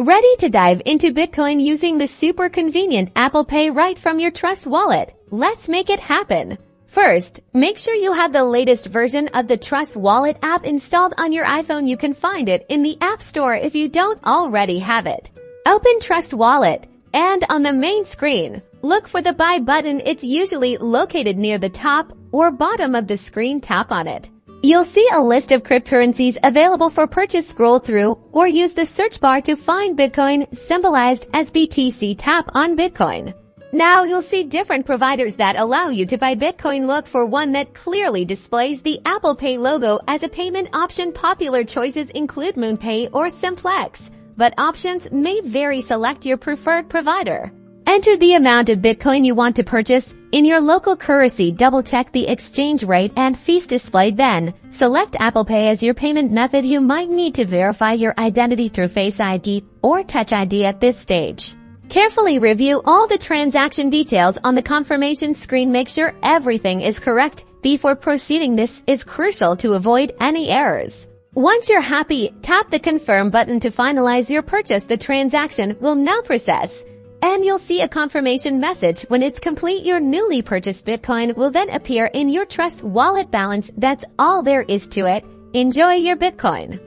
Ready to dive into Bitcoin using the super convenient Apple Pay right from your Trust wallet? Let's make it happen. First, make sure you have the latest version of the Trust Wallet app installed on your iPhone. You can find it in the App Store if you don't already have it. Open Trust Wallet, and on the main screen, look for the Buy button. It's usually located near the top or bottom of the screen. Tap on it. You'll see a list of cryptocurrencies available for purchase. Scroll through or use the search bar to find Bitcoin, symbolized as BTC. Tap on Bitcoin. Now you'll see different providers that allow you to buy Bitcoin. Look for one that clearly displays the Apple Pay logo as a payment option. Popular choices include MoonPay or Simplex, but options may vary. Select your preferred provider. Enter the amount of Bitcoin you want to purchase in your local currency. Double-check the exchange rate and fees displayed. Then, select Apple Pay as your payment method. You might need to verify your identity through Face ID or Touch ID at this stage. Carefully review all the transaction details on the confirmation screen. Make sure everything is correct before proceeding. This is crucial to avoid any errors. Once you're happy, tap the Confirm button to finalize your purchase. The transaction will now process, and you'll see a confirmation message. When it's complete, your newly purchased Bitcoin will then appear in your Trust Wallet balance. That's all there is to it. Enjoy your Bitcoin.